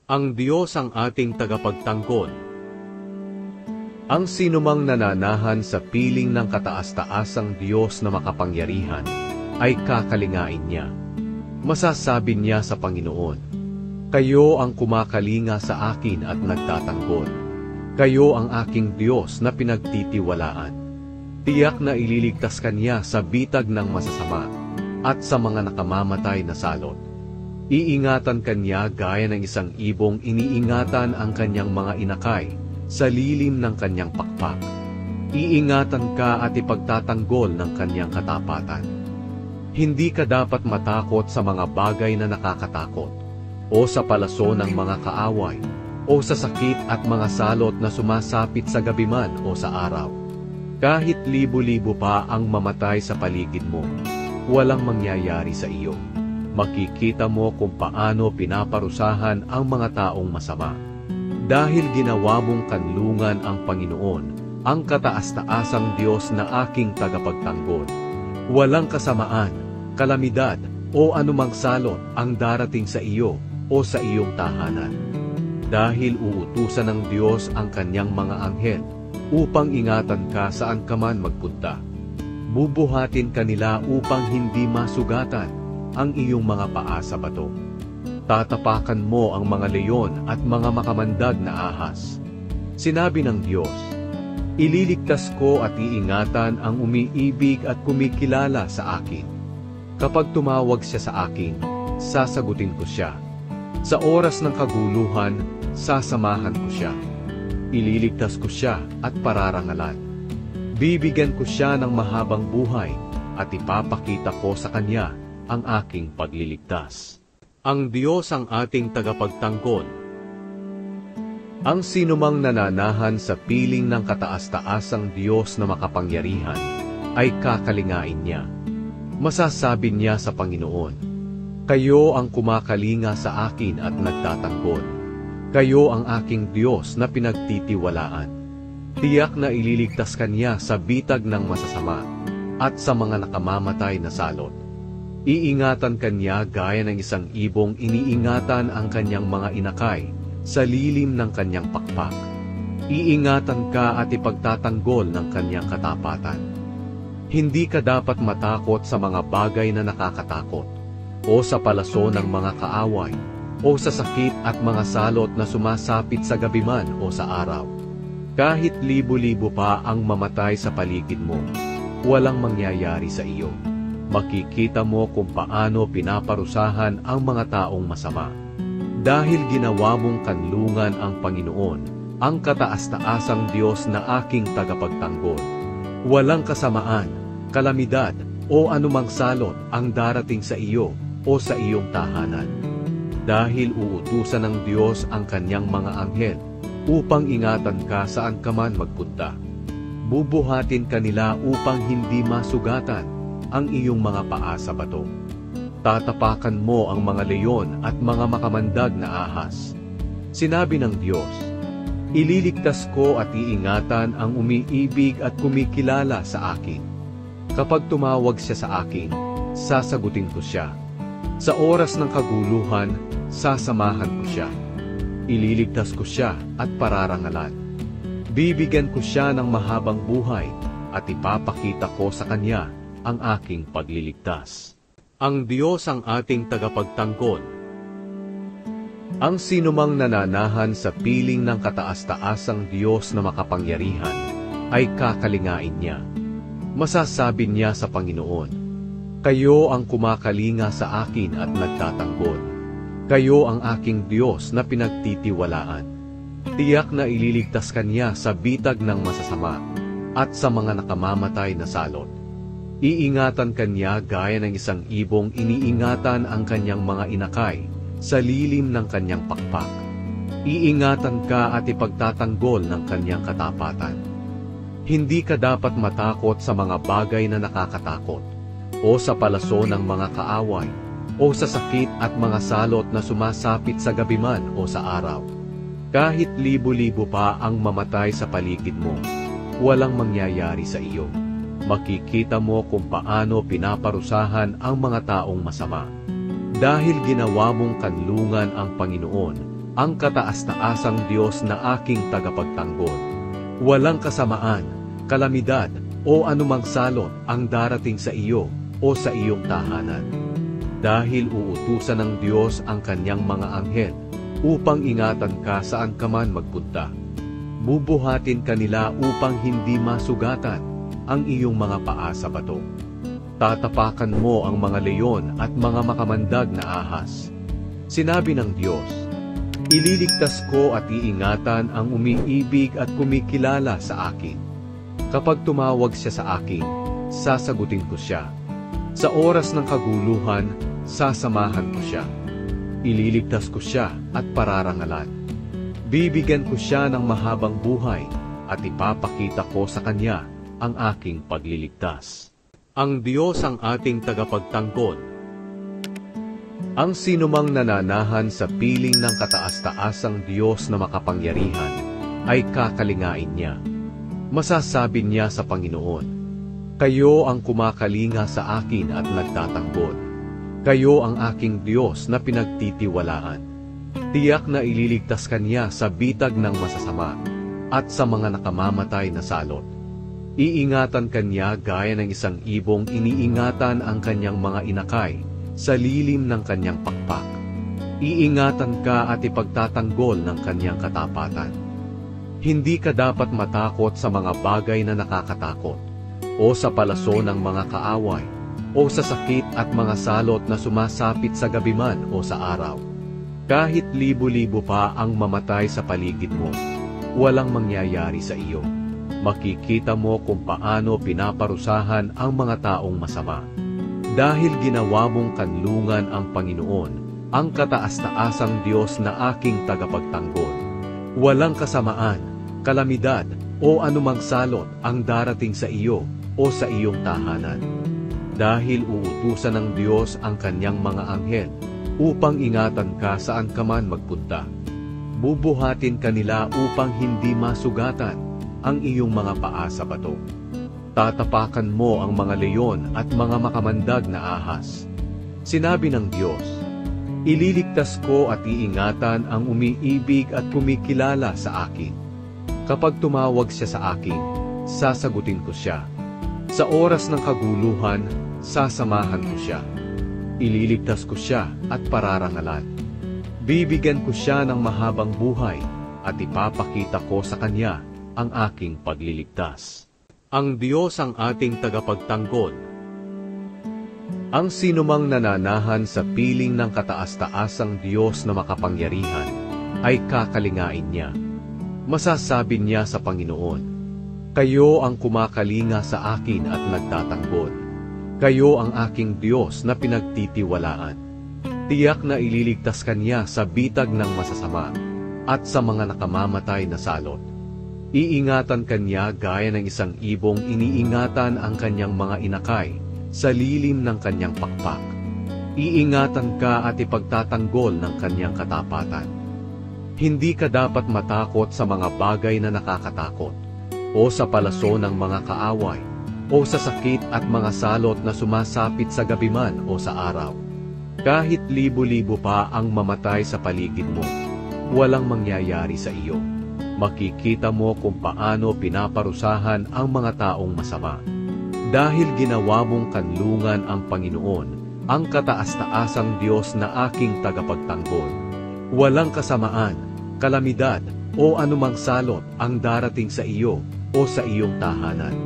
Ang Diyos ang ating tagapagtanggol. Ang sinumang nananahan sa piling ng kataas-taasang Diyos na makapangyarihan ay kakalingain niya. Masasabi niya sa Panginoon, "Kayo ang kumakalinga sa akin at nagtatanggol. Kayo ang aking Diyos na pinagtitiwalaan." Tiyak na ililigtas ka niya sa bitag ng masasama at sa mga nakamamatay na salot. Iingatan ka niya gaya ng isang ibong iniingatan ang kanyang mga inakay sa lilim ng kanyang pakpak. Iingatan ka at ipagtatanggol ng kanyang katapatan. Hindi ka dapat matakot sa mga bagay na nakakatakot, o sa palaso ng mga kaaway, o sa sakit at mga salot na sumasapit sa gabi man o sa araw. Kahit libo-libo pa ang mamatay sa paligid mo, walang mangyayari sa iyo. Makikita mo kung paano pinaparusahan ang mga taong masama. Dahil ginawa mong kanlungan ang Panginoon, ang kataas-taasang Diyos na aking tagapagtanggol. Walang kasamaan, kalamidad, o anumang salot ang darating sa iyo o sa iyong tahanan. Dahil uutusan ng Diyos ang kanyang mga anghel upang ingatan ka saan ka man magpunta. Bubuhatin ka nila upang hindi masugatan ang iyong mga paa sa bato. Tatapakan mo ang mga leyon at mga makamandag na ahas. Sinabi ng Diyos, "Ililigtas ko at iingatan ang umiibig at kumikilala sa akin. Kapag tumawag siya sa akin, sasagutin ko siya. Sa oras ng kaguluhan, sasamahan ko siya. Ililigtas ko siya at pararangalan. Bibigyan ko siya ng mahabang buhay at ipapakita ko sa kanya ang aking pagliligtas." Ang Diyos ang ating tagapagtanggol. Ang sinumang nananahan sa piling ng kataas-taasang Diyos na makapangyarihan ay kakalingain niya. Masasabi niya sa Panginoon, "Kayo ang kumakalinga sa akin at nagtatanggol. Kayo ang aking Diyos na pinagtitiwalaan." Tiyak na ililigtas ka niya sa bitag ng masasama at sa mga nakamamatay na salot. Iingatan ka niya gaya ng isang ibong iniingatan ang kanyang mga inakay sa lilim ng kanyang pakpak. Iingatan ka at ipagtatanggol ng kanyang katapatan. Hindi ka dapat matakot sa mga bagay na nakakatakot, o sa palaso ng mga kaaway, o sa sakit at mga salot na sumasapit sa gabi man o sa araw. Kahit libo-libo pa ang mamatay sa paligid mo, walang mangyayari sa iyo. Makikita mo kung paano pinaparusahan ang mga taong masama. Dahil ginawa mong kanlungan ang Panginoon, ang kataas-taasang Diyos na aking tagapagtanggol. Walang kasamaan, kalamidad, o anumang salot ang darating sa iyo o sa iyong tahanan. Dahil uutusan ng Diyos ang kanyang mga anghel upang ingatan ka saan ka man magpunta. Bubuhatin ka nila upang hindi masugatan ang iyong mga paa sa bato. Tatapakan mo ang mga leyon at mga makamandag na ahas. Sinabi ng Diyos, "Ililigtas ko at iingatan ang umiibig at kumikilala sa akin. Kapag tumawag siya sa akin, sasagutin ko siya. Sa oras ng kaguluhan, sasamahan ko siya. Ililigtas ko siya at pararangalan. Bibigyan ko siya ng mahabang buhay at ipapakita ko sa kanya ang aking pagliligtas." Ang Diyos ang ating tagapagtanggol. Ang sinumang nananahan sa piling ng kataas-taasang Diyos na makapangyarihan ay kakalingain niya. Masasabi niya sa Panginoon, "Kayo ang kumakalinga sa akin at nagtatanggol. Kayo ang aking Diyos na pinagtitiwalaan." Tiyak na ililigtas ka niya sa bitag ng masasama at sa mga nakamamatay na salot. Iingatan ka niya gaya ng isang ibong iniingatan ang kanyang mga inakay sa lilim ng kanyang pakpak. Iingatan ka at ipagtatanggol ng kanyang katapatan. Hindi ka dapat matakot sa mga bagay na nakakatakot, o sa palaso ng mga kaaway, o sa sakit at mga salot na sumasapit sa gabi man o sa araw. Kahit libo-libo pa ang mamatay sa paligid mo, walang mangyayari sa iyo. Makikita mo kung paano pinaparusahan ang mga taong masama. Dahil ginawa mong kanlungan ang Panginoon, ang kataas-taasang Diyos na aking tagapagtanggol. Walang kasamaan, kalamidad, o anumang salot ang darating sa iyo o sa iyong tahanan. Dahil uutusan ng Diyos ang kanyang mga anghel upang ingatan ka saan ka man magpunta. Bubuhatin ka nila upang hindi masugatan ang iyong mga paa sa bato. Tatapakan mo ang mga leyon at mga makamandag na ahas. Sinabi ng Diyos, ililigtas ko at iingatan ang umiibig at kumikilala sa akin. Kapag tumawag siya sa akin, sasagutin ko siya. Sa oras ng kaguluhan, sasamahan ko siya. Ililigtas ko siya at pararangalan. Bibigyan ko siya ng mahabang buhay at ipapakita ko sa kanya ang aking pagliligtas. Ang Diyos ang ating tagapagtanggol. Ang sinumang nananahan sa piling ng kataas-taasang Diyos na makapangyarihan ay kakalingain niya. Masasabi niya sa Panginoon, kayo ang kumakalinga sa akin at nagtatanggol. Kayo ang aking Diyos na pinagtitiwalaan. Tiyak na ililigtas ka niya sa bitag ng masasama at sa mga nakamamatay na salot. Iingatan ka niya gaya ng isang ibong iniingatan ang kanyang mga inakay sa lilim ng kanyang pakpak. Iingatan ka at ipagtatanggol ng kanyang katapatan. Hindi ka dapat matakot sa mga bagay na nakakatakot, o sa palaso ng mga kaaway, o sa sakit at mga salot na sumasapit sa gabi man o sa araw. Kahit libo-libo pa ang mamatay sa paligid mo, walang mangyayari sa iyo. Makikita mo kung paano pinaparusahan ang mga taong masama. Dahil ginawa mong kanlungan ang Panginoon, ang kataas-taasang Diyos na aking tagapagtanggol. Walang kasamaan, kalamidad, o anumang salot ang darating sa iyo o sa iyong tahanan. Dahil uutusan ng Diyos ang kanyang mga anghel upang ingatan ka saan ka man magpunta. Bubuhatin ka nila upang hindi masugatan ang iyong mga paa sa bato. Tatapakan mo ang mga leyon at mga makamandag na ahas. Sinabi ng Diyos, ililigtas ko at iingatan ang umiibig at kumikilala sa akin. Kapag tumawag siya sa akin, sasagutin ko siya. Sa oras ng kaguluhan, sasamahan ko siya. Ililigtas ko siya at pararangalan. Bibigyan ko siya ng mahabang buhay at ipapakita ko sa kanya ang aking pagliligtas. Ang Diyos ang ating tagapagtanggol. Ang sinumang nananahan sa piling ng kataas-taasang Diyos na makapangyarihan ay kakalingain niya. Masasabi niya sa Panginoon, kayo ang kumakalinga sa akin at nagtatanggol. Kayo ang aking Diyos na pinagtitiwalaan. Tiyak na ililigtas ka niya sa bitag ng masasama at sa mga nakamamatay na salot. Iingatan ka niya gaya ng isang ibong iniingatan ang kanyang mga inakay sa lilim ng kanyang pakpak. Iingatan ka at ipagtatanggol ng kanyang katapatan. Hindi ka dapat matakot sa mga bagay na nakakatakot, o sa palaso ng mga kaaway, o sa sakit at mga salot na sumasapit sa gabi man o sa araw. Kahit libo-libo pa ang mamatay sa paligid mo, walang mangyayari sa iyo. Makikita mo kung paano pinaparusahan ang mga taong masama. Dahil ginawa mong kanlungan ang Panginoon, ang kataas-taasang Diyos na aking tagapagtanggol. Walang kasamaan, kalamidad, o anumang salot ang darating sa iyo o sa iyong tahanan.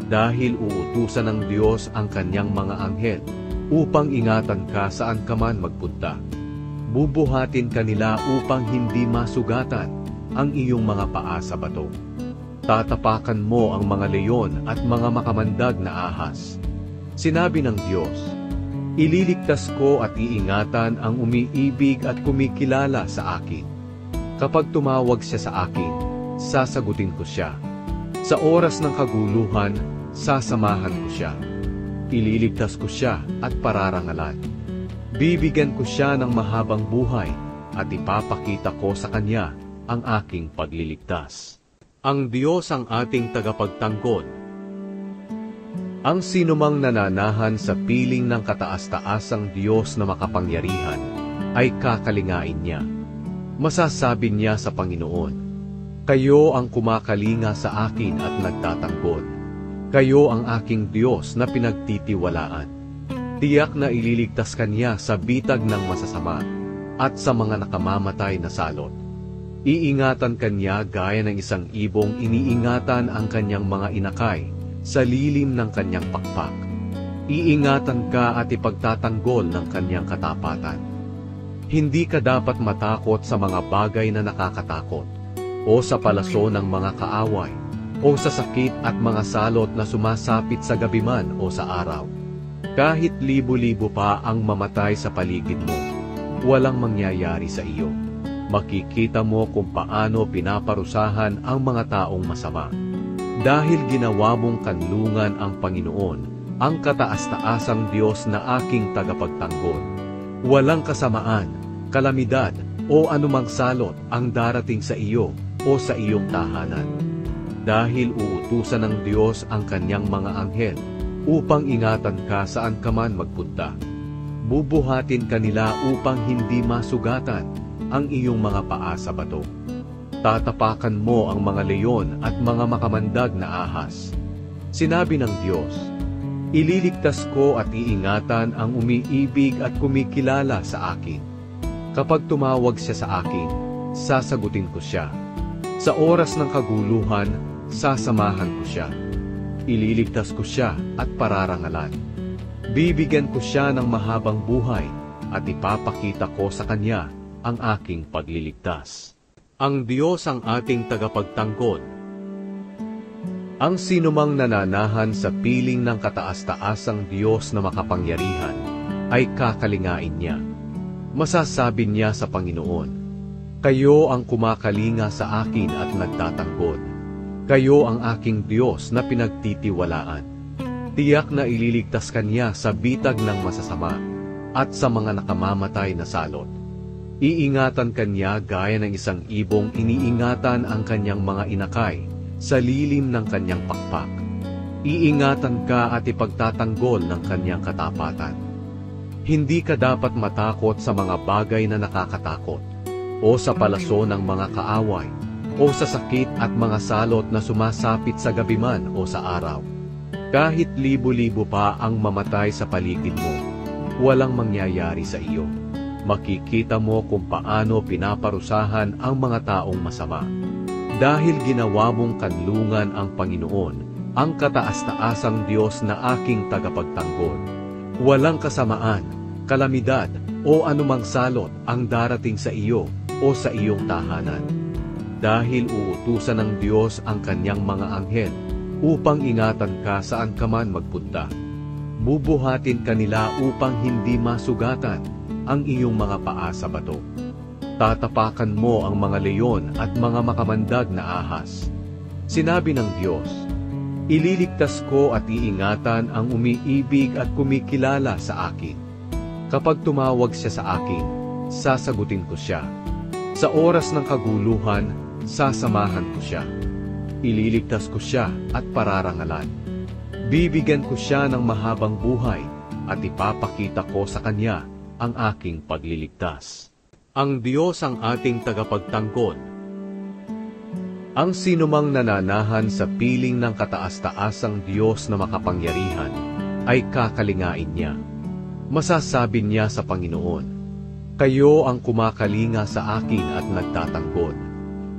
Dahil uutusan ng Diyos ang kanyang mga anghel upang ingatan ka saan ka man magpunta. Bubuhatin ka nila upang hindi masugatan ang iyong mga paa sa bato. Tatapakan mo ang mga leyon at mga makamandag na ahas. Sinabi ng Diyos, ililigtas ko at iingatan ang umiibig at kumikilala sa akin. Kapag tumawag siya sa akin, sasagutin ko siya. Sa oras ng kaguluhan, sasamahan ko siya. Ililigtas ko siya at pararangalan. Bibigyan ko siya ng mahabang buhay at ipapakita ko sa kanya ang aking pagliligtas. Ang Diyos ang ating tagapagtanggol. Ang sinumang nananahan sa piling ng kataas-taasang Diyos na makapangyarihan ay kakalingain niya. Masasabi niya sa Panginoon, "Kayo ang kumakalinga sa akin at nagtatanggol. Kayo ang aking Diyos na pinagtitiwalaan." Tiyak na ililigtas kanya sa bitag ng masasama at sa mga nakamamatay na salot. Iingatan kanya gaya ng isang ibong iniingatan ang kanyang mga inakay sa lilim ng kanyang pakpak. Iingatan ka at ipagtatanggol ng kanyang katapatan. Hindi ka dapat matakot sa mga bagay na nakakatakot, o sa palaso ng mga kaaway, o sa sakit at mga salot na sumasapit sa gabi man o sa araw. Kahit libo-libo pa ang mamatay sa paligid mo, walang mangyayari sa iyo. Makikita mo kung paano pinaparusahan ang mga taong masama. Dahil ginawa mong kanlungan ang Panginoon, ang kataas-taasang Diyos na aking tagapagtanggol. Walang kasamaan, kalamidad, o anumang salot ang darating sa iyo o sa iyong tahanan. Dahil uutusan ng Diyos ang kanyang mga anghel upang ingatan ka saan ka man magpunta. Bubuhatin kanila upang hindi masugatan ang iyong mga paa sa bato. Tatapakan mo ang mga leyon at mga makamandag na ahas. Sinabi ng Diyos, "Ililigtas ko at iingatan ang umiibig at kumikilala sa akin. Kapag tumawag siya sa akin, sasagutin ko siya. Sa oras ng kaguluhan, sasamahan ko siya. Ililigtas ko siya at pararangalan. Bibigyan ko siya ng mahabang buhay at ipapakita ko sa kanya ang aking pagliligtas." Ang Diyos ang ating tagapagtanggol. Ang sinumang nananahan sa piling ng kataas-taasang Diyos na makapangyarihan ay kakalingain niya. Masasabi niya sa Panginoon, "Kayo ang kumakalinga sa akin at nagtatanggol. Kayo ang aking Diyos na pinagtitiwalaan." Tiyak na ililigtas kanya sa bitag ng masasama at sa mga nakamamatay na salot. Iingatan kanya gaya ng isang ibong iniingatan ang kanyang mga inakay sa lilim ng kanyang pakpak. Iingatan ka at ipagtatanggol ng kanyang katapatan. Hindi ka dapat matakot sa mga bagay na nakakatakot, o sa palaso ng mga kaaway, o sa sakit at mga salot na sumasapit sa gabi man o sa araw. Kahit libo-libo pa ang mamatay sa paligid mo, walang mangyayari sa iyo. Makikita mo kung paano pinaparusahan ang mga taong masama. Dahil ginawa mong kanlungan ang Panginoon, ang kataas-taasang Diyos na aking tagapagtanggol. Walang kasamaan, kalamidad, o anumang salot ang darating sa iyo o sa iyong tahanan. Dahil uutusan ng Diyos ang kanyang mga anghel upang ingatan ka saan ka man magpunta. Bubuhatin kanila upang hindi masugatan ang iyong mga paa sa bato. Tatapakan mo ang mga leyon at mga makamandag na ahas. Sinabi ng Diyos, "Ililigtas ko at iingatan ang umiibig at kumikilala sa akin. Kapag tumawag siya sa akin, sasagutin ko siya. Sa oras ng kaguluhan, sasamahan ko siya. Ililigtas ko siya at pararangalan. Bibigyan ko siya ng mahabang buhay at ipapakita ko sa kanya ang aking pagliligtas." Ang Diyos ang ating tagapagtanggol. Ang sinumang nananahan sa piling ng kataas-taasang Diyos na makapangyarihan ay kakalingain niya. Masasabi niya sa Panginoon, "Kayo ang kumakalinga sa akin at nagtatanggol.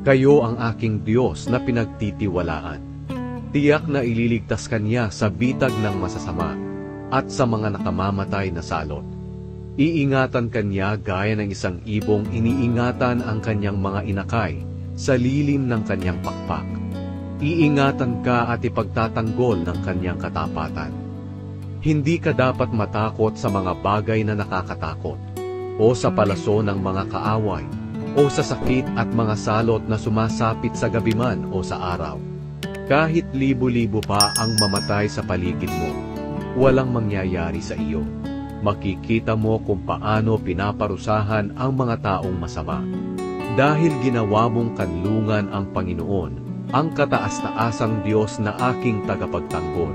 Kayo ang aking Diyos na pinagtitiwalaan." Tiyak na ililigtas kanya sa bitag ng masasama at sa mga nakamamatay na salot. Iingatan kanya gaya ng isang ibong iniingatan ang kanyang mga inakay sa lilim ng kanyang pakpak. Iingatan ka at ipagtatanggol ng kanyang katapatan. Hindi ka dapat matakot sa mga bagay na nakakatakot, o sa palaso ng mga kaaway, o sa sakit at mga salot na sumasapit sa gabi man o sa araw. Kahit libo-libo pa ang mamatay sa paligid mo, walang mangyayari sa iyo. Makikita mo kung paano pinaparusahan ang mga taong masama. Dahil ginawa mong kanlungan ang Panginoon, ang kataas-taasang Diyos na aking tagapagtanggol.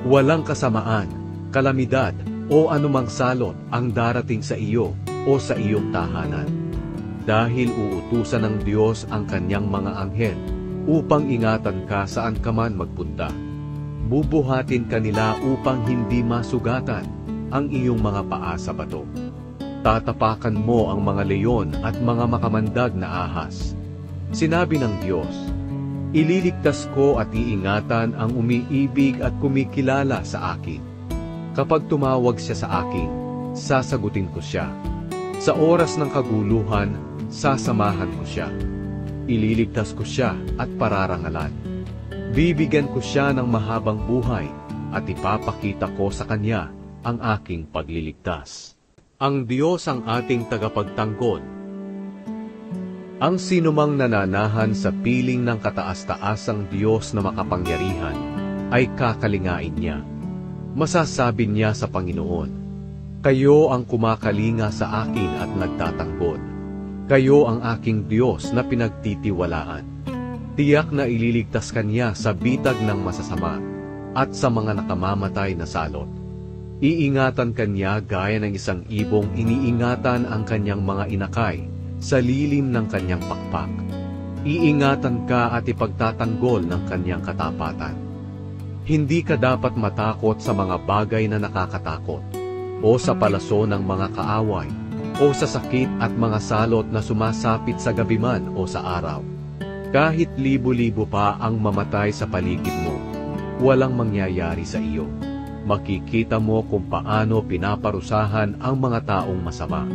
Walang kasamaan, kalamidad, o anumang salot ang darating sa iyo o sa iyong tahanan. dahil uutusan ng Diyos ang kanyang mga anghel upang ingatan ka saan ka man magpunta. Bubuhatin ka nila upang hindi masugatan ang iyong mga paa sa bato. Tatapakan mo ang mga leyon at mga makamandag na ahas. Sinabi ng Diyos, ililigtas ko at iingatan ang umiibig at kumikilala sa akin. Kapag tumawag siya sa akin, sasagutin ko siya. Sa oras ng kaguluhan, sasamahan ko siya. Ililigtas ko siya at pararangalan. Bibigyan ko siya ng mahabang buhay at ipapakita ko sa kanya ang aking pagliligtas. Ang Diyos ang ating tagapagtanggol. Ang sinumang nananahan sa piling ng kataas-taasang Diyos na makapangyarihan ay kakalingain niya. Masasabi niya sa Panginoon, kayo ang kumakalinga sa akin at nagtatanggol. Kayo ang aking Diyos na pinagtitiwalaan. Tiyak na ililigtas ka niya sa bitag ng masasama at sa mga nakamamatay na salot. Iingatan ka niya gaya ng isang ibong iniingatan ang kanyang mga inakay sa lilim ng kanyang pakpak. Iingatan ka at ipagtatanggol ng kanyang katapatan. Hindi ka dapat matakot sa mga bagay na nakakatakot, o sa palaso ng mga kaaway, o sa sakit at mga salot na sumasapit sa gabi man o sa araw. Kahit libo-libo pa ang mamatay sa paligid mo, walang mangyayari sa iyo. Makikita mo kung paano pinaparusahan ang mga taong masama.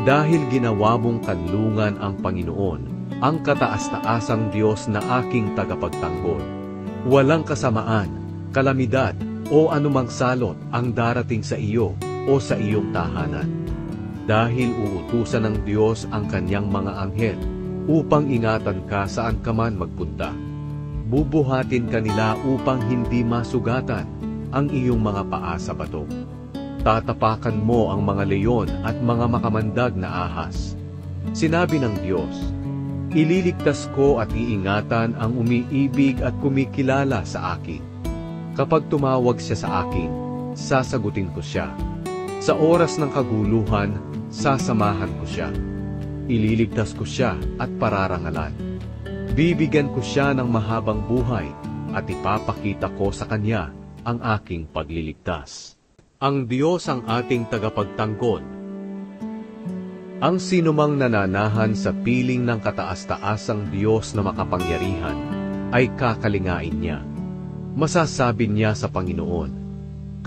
Dahil ginawa mong kanlungan ang Panginoon, ang kataas-taasang Diyos na aking tagapagtanggol. Walang kasamaan, kalamidad, o anumang salot ang darating sa iyo o sa iyong tahanan. Dahil uutusan ng Diyos ang kanyang mga anghel upang ingatan ka saan ka man magpunta. Bubuhatin ka nila upang hindi masugatan ang iyong mga paa sa bato. Tatapakan mo ang mga leyon at mga makamandag na ahas. Sinabi ng Diyos, ililigtas ko at iingatan ang umiibig at kumikilala sa akin. Kapag tumawag siya sa akin, sasagutin ko siya. Sa oras ng kaguluhan, sasamahan ko siya. Ililigtas ko siya at pararangalan. Bibigyan ko siya ng mahabang buhay at ipapakita ko sa kanya ang aking pagliligtas. Ang Diyos ang ating tagapagtanggol. Ang sinumang nananahan sa piling ng kataas-taasang Diyos na makapangyarihan ay kakalingain niya. Masasabi niya sa Panginoon,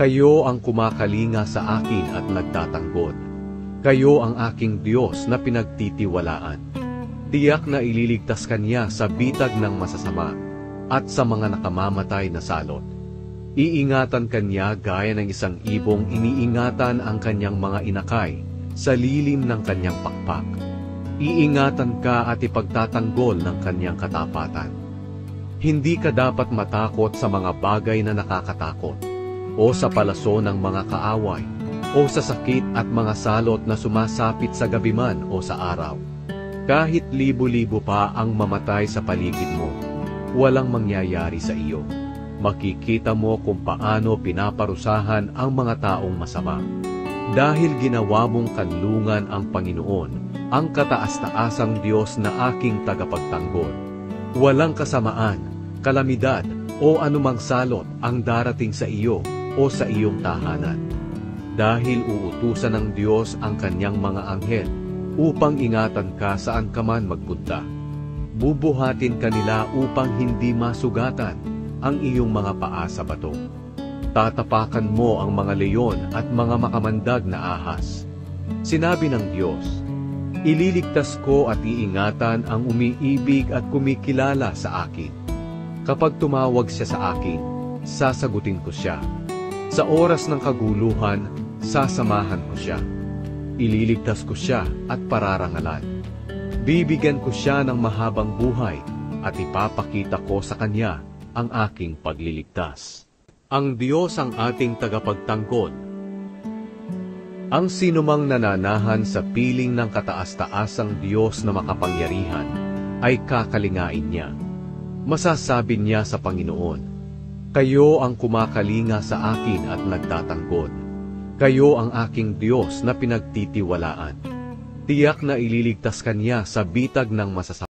kayo ang kumakalinga sa akin at nagtatanggol. Kayo ang aking Diyos na pinagtitiwalaan. Tiyak na ililigtas ka niya sa bitag ng masasama at sa mga nakamamatay na salot. Iingatan ka niya gaya ng isang ibong iniingatan ang kanyang mga inakay sa lilim ng kanyang pakpak. Iingatan ka at ipagtatanggol ng kanyang katapatan. Hindi ka dapat matakot sa mga bagay na nakakatakot, o sa palaso ng mga kaaway, o sa sakit at mga salot na sumasapit sa gabi man o sa araw. Kahit libo-libo pa ang mamatay sa paligid mo, walang mangyayari sa iyo. Makikita mo kung paano pinaparusahan ang mga taong masama. Dahil ginawa mong kanlungan ang Panginoon, ang kataas-taasang Diyos na aking tagapagtanggol. Walang kasamaan, kalamidad, o anumang salot ang darating sa iyo o sa iyong tahanan. Dahil uutusan ng Diyos ang kanyang mga anghel upang ingatan ka saan ka man magpunta. Bubuhatin ka nila upang hindi masugatan ang iyong mga paa sa bato. Tatapakan mo ang mga leyon at mga makamandag na ahas. Sinabi ng Diyos, ililigtas ko at iingatan ang umiibig at kumikilala sa akin. Kapag tumawag siya sa akin, sasagutin ko siya. Sa oras ng kaguluhan, sasamahan ko siya. Ililigtas ko siya at pararangalan. Bibigyan ko siya ng mahabang buhay at ipapakita ko sa kanya ang aking pagliligtas. Ang Diyos ang ating tagapagtanggol. Ang sinumang nananahan sa piling ng kataas-taasang Diyos na makapangyarihan ay kakalingain niya. Masasabi niya sa Panginoon, kayo ang kumakalinga sa akin at nagtatanggol. Kayo ang aking Diyos na pinagtitiwalaan. Tiyak na ililigtas kanya sa bitag ng masasama.